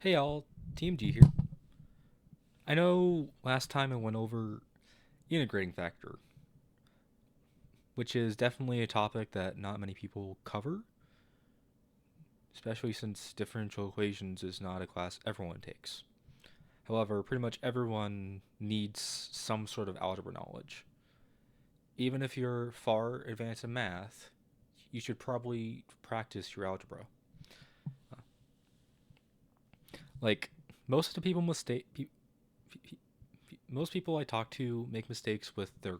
Hey all, Team D here. I know last time I went over integrating factor, which is definitely a topic that not many people cover, especially since differential equations is not a class everyone takes. However, pretty much everyone needs some sort of algebra knowledge. Even if you're far advanced in math, you should probably practice your algebra. Like most of the people most people I talk to make mistakes with their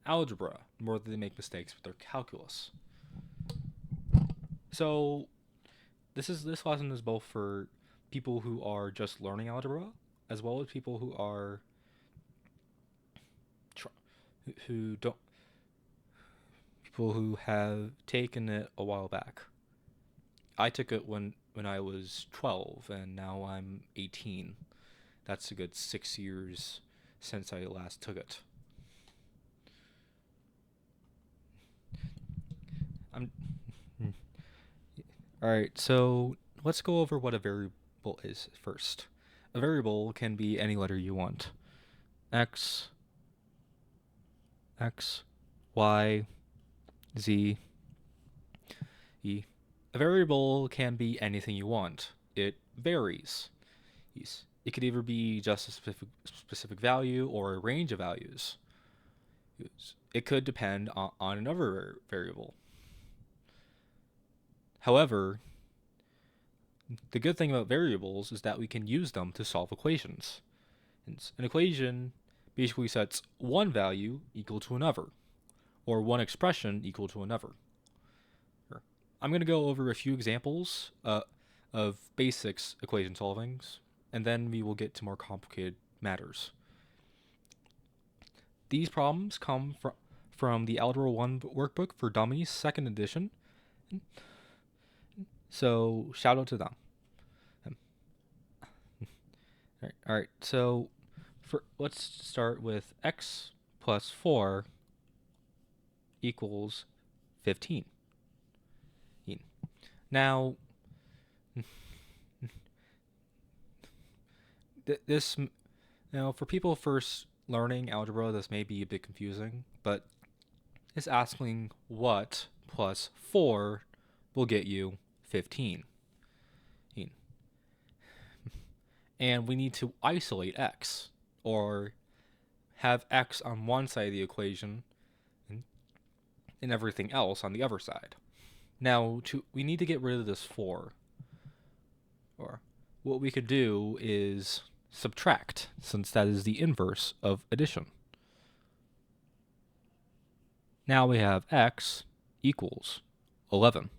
algebra more than they make mistakes with their calculus. So this lesson is both for people who are just learning algebra as well as people who are who don't people who have taken it a while back. I took it when I was 12 and now I'm 18. That's a good 6 years since I last took it. I'm All right, so let's go over what a variable is first. A variable can be any letter you want. X, X, Y, Z, E. A variable can be anything you want. It varies. It could either be just a specific value or a range of values. It could depend on another variable. However, the good thing about variables is that we can use them to solve equations. An equation basically sets one value equal to another, or one expression equal to another. I'm going to go over a few examples of basics equation solvings, and then we will get to more complicated matters. These problems come from the Algebra 1 workbook for Dummies, 2nd edition. So, shout out to them. All right, so let's start with x plus 4 equals 15. Now, this, for people first learning algebra, this may be a bit confusing, but it's asking what plus 4 will get you 15. And we need to isolate x, or have x on one side of the equation and everything else on the other side. Now, we need to get rid of this 4. Or what we could do is subtract, since that is the inverse of addition. Now we have x equals 11.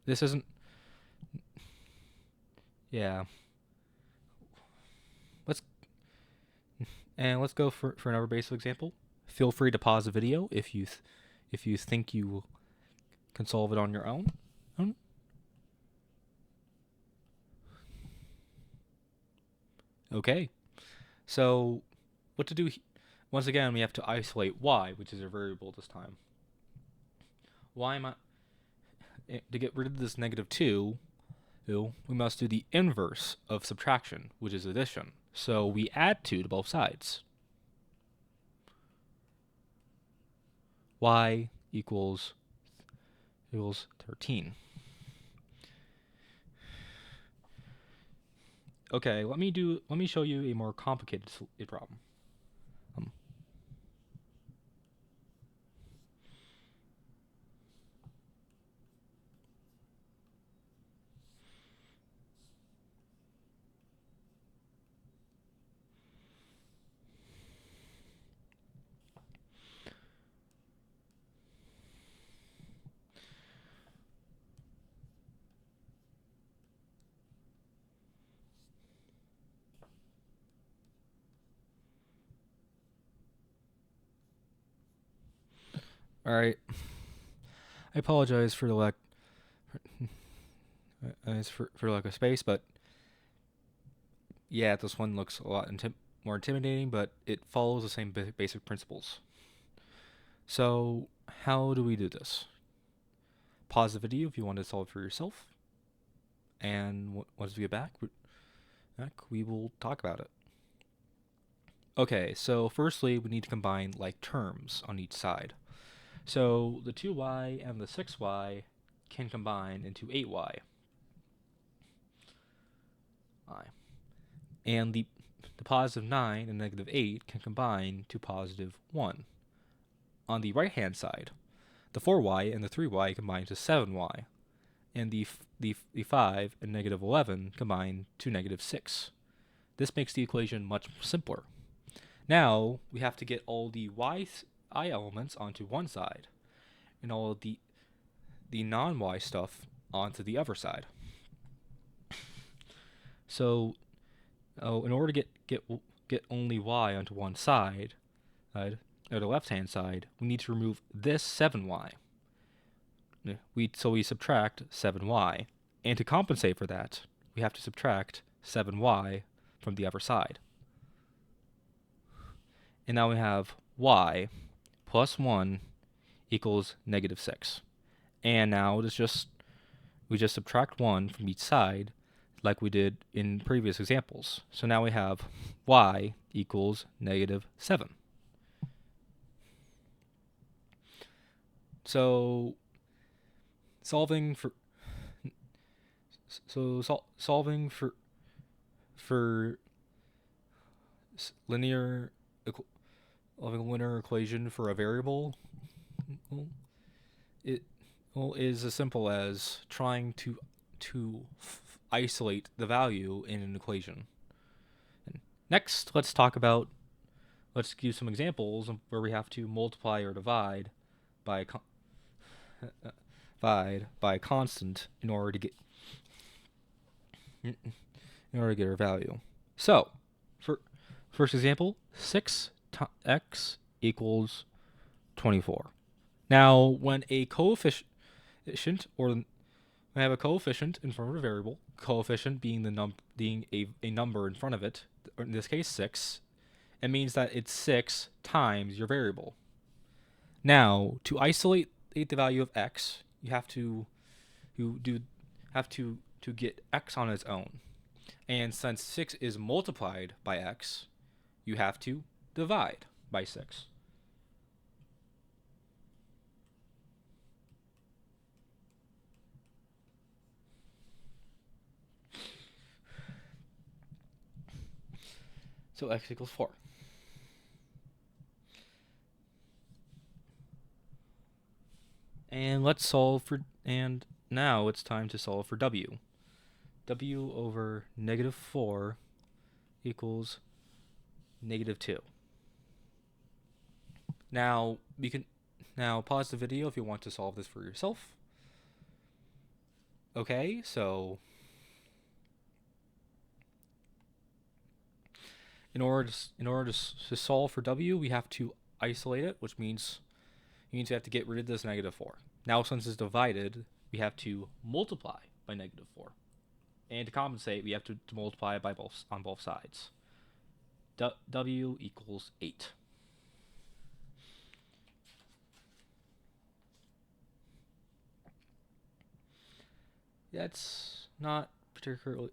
This isn't... Yeah. Let's go for another basic example. Feel free to pause the video if you think you can solve it on your own. Okay. So what to do? Once again, we have to isolate y, which is a variable this time. To get rid of this negative 2, we must do the inverse of subtraction, which is addition. So we add 2 to both sides. Y equals 13. Okay, let me show you a more complicated problem. All right. I apologize for the lack for lack of space, but yeah, this one looks a lot more intimidating, but it follows the same basic principles. So, how do we do this? Pause the video if you want to solve for yourself. And once we get back, we will talk about it. Okay, so firstly, we need to combine like terms on each side. So the 2y and the 6y can combine into 8y. And the positive 9 and negative 8 can combine to positive 1. On the right-hand side, the 4y and the 3y combine to 7y, and the 5 and negative 11 combine to negative 6. This makes the equation much simpler. Now, we have to get all the I elements onto one side, and all of the non-y stuff onto the other side. So, in order to get only y onto one side, or the left-hand side, we need to remove this 7y. So we subtract 7y, and to compensate for that, we have to subtract 7y from the other side. And now we have y plus 1 equals negative 6. And now we just subtract 1 from each side like we did in previous examples. So now we have y equals negative 7. So solving for linear equation for a variable, it is as simple as trying to isolate the value in an equation. Next, let's use some examples where we have to multiply or divide by a constant in order to get our value. So, for first example, 6x equals 24. Now, when a coefficient I have a coefficient in front of a variable, coefficient being a number in front of it, or in this case 6, it means that it's 6 times your variable. Now, to isolate the value of x, you have to get x on its own. And since 6 is multiplied by x, you have to divide by 6. So x equals 4. And let's solve for, and now it's time to solve for w. W over negative 4 equals negative 2. Now, you can pause the video if you want to solve this for yourself. Okay, so in order to solve for w, we have to isolate it, which means we have to get rid of this negative 4. Now, since it's divided, we have to multiply by negative 4. And to compensate, we have to multiply it by on both sides. W equals 8. That's not particularly...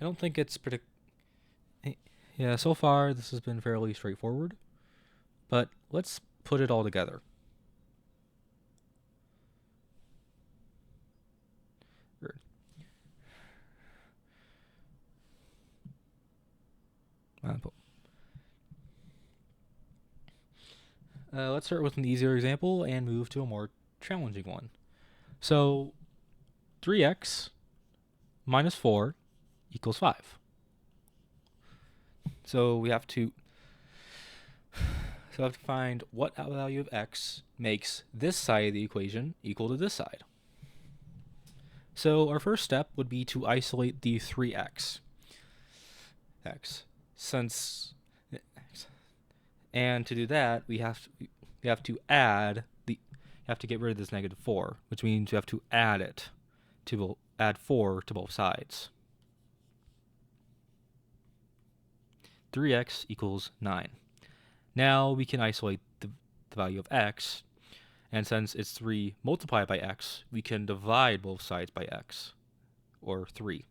I don't think it's Yeah, so far this has been fairly straightforward. But let's put it all together. Let's start with an easier example and move to a more challenging one. So 3x minus 4 equals 5. So we have to find what value of x makes this side of the equation equal to this side. So our first step would be to isolate the 3x. And to do that, we have to get rid of this negative 4, which means you have to add 4 to both sides. 3x equals 9. Now we can isolate the value of x, And since it's 3 multiplied by x, we can divide both sides by x, or 3.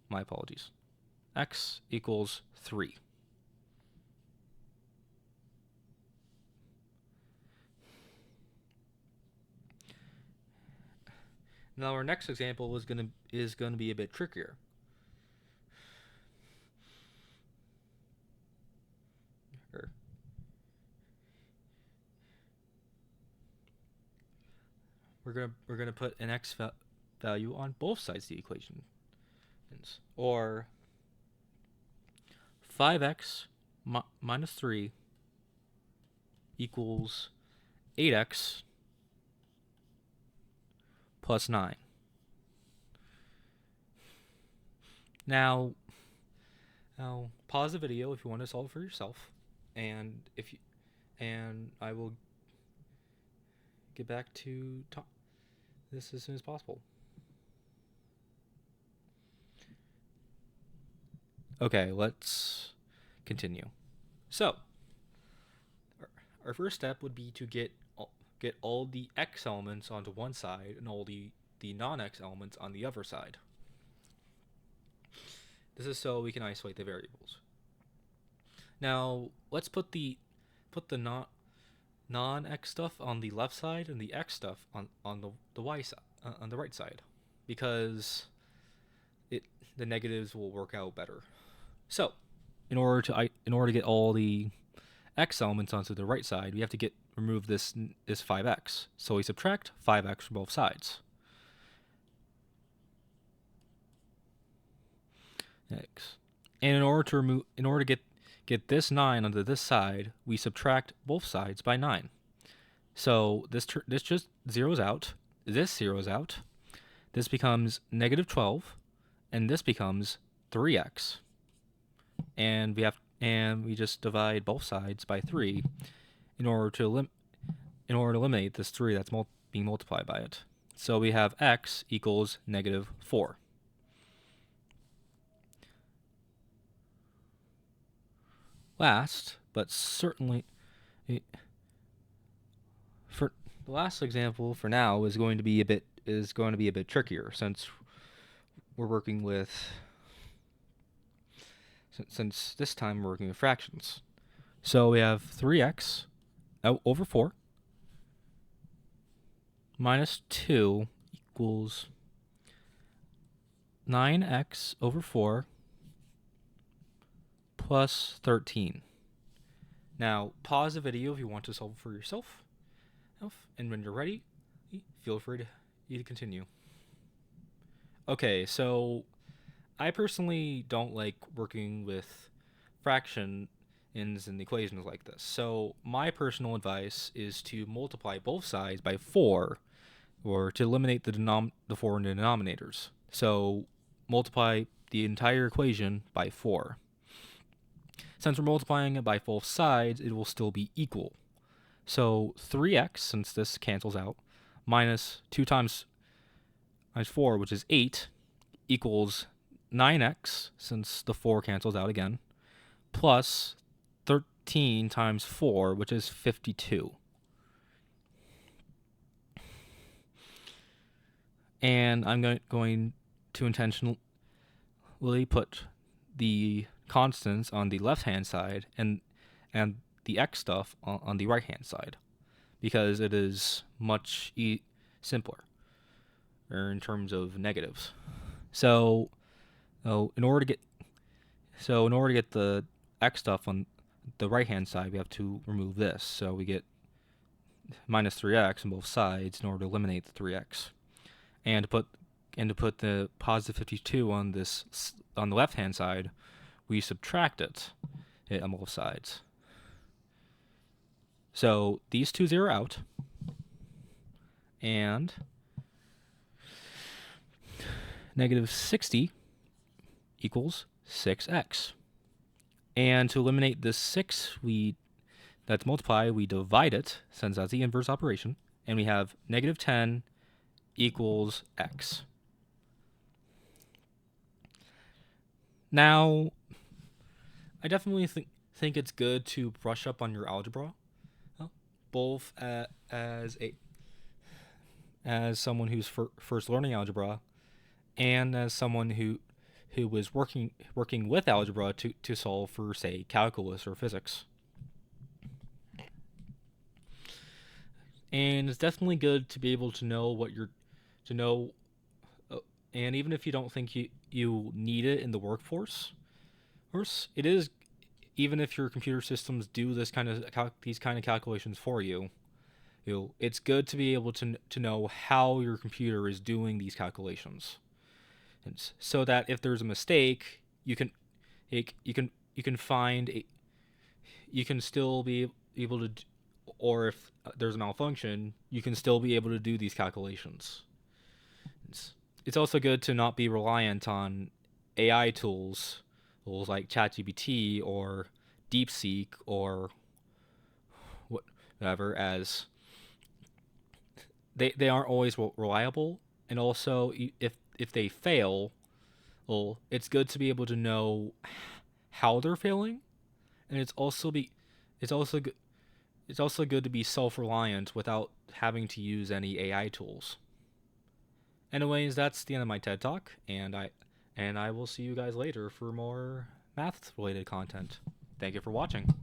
My apologies. X equals 3. Now our next example is going to be a bit trickier. We're gonna put an x value on both sides of the equation, or 5x minus 3 equals 8x plus 9. Now pause the video if you want to solve for yourself, and I will get back to this as soon as possible. Okay, let's continue. So, our first step would be to get all the x elements onto one side and all the non-x elements on the other side. This is so we can isolate the variables. Now, let's put the non-x stuff on the left side and the x stuff on the y side, on the right side, because the negatives will work out better. So, in order to get all the x elements onto the right side, we have to remove this 5x. So we subtract 5x from both sides. X. And in order to get this 9 onto this side, we subtract both sides by 9. So this just zeroes out. This zeroes out. This becomes negative 12, and this becomes 3x. And we just divide both sides by 3 in order to eliminate this 3 that's being multiplied by it. So we have x equals negative 4. Last, but certainly, for the last example for now is going to be a bit trickier, since we're working with since this time we're working with fractions. So we have 3x over 4 minus 2 equals 9x over 4 plus 13. Now, pause the video if you want to solve for yourself, and when you're ready, feel free to continue. Okay, so I personally don't like working with fractions and equations like this. So my personal advice is to multiply both sides by 4, or to eliminate the 4 in the denominators. So multiply the entire equation by 4. Since we're multiplying it by both sides, it will still be equal. So 3x, since this cancels out, minus 2 times 4, which is 8, equals 9x, since the 4 cancels out again, plus 13 times 4, which is 52. And I'm going to intentionally put the constants on the left-hand side and the x stuff on the right-hand side, because it is much simpler in terms of negatives. So in order to get the x stuff on the right-hand side, we have to remove this. So we get minus 3x on both sides in order to eliminate the 3x. And to put the positive 52 on the left-hand side, we subtract it on both sides. So these two zero out, and negative 60 equals 6x. And to eliminate this 6 that's multiplied, we divide it, since that's the inverse operation, and we have negative 10 equals x. Now, I definitely think it's good to brush up on your algebra both as someone who's first learning algebra, and as someone who was working with algebra to solve for, say, calculus or physics. And it's definitely good to be able to know what you're to know, and even if you don't think you need it in the workforce, it is, even if your computer systems do these kind of calculations for you, it's good to be able to know how your computer is doing these calculations, and so that if there's a mistake, you can find a, you can still be able to, or if there's a malfunction, you can still be able to do these calculations. It's also good to not be reliant on AI tools like ChatGPT or DeepSeek or whatever, as they aren't always reliable, and also if they fail, well, it's good to be able to know how they're failing, and it's also good to be self-reliant without having to use any AI tools. Anyways, that's the end of my TED Talk, and I will see you guys later for more math related content. Thank you for watching.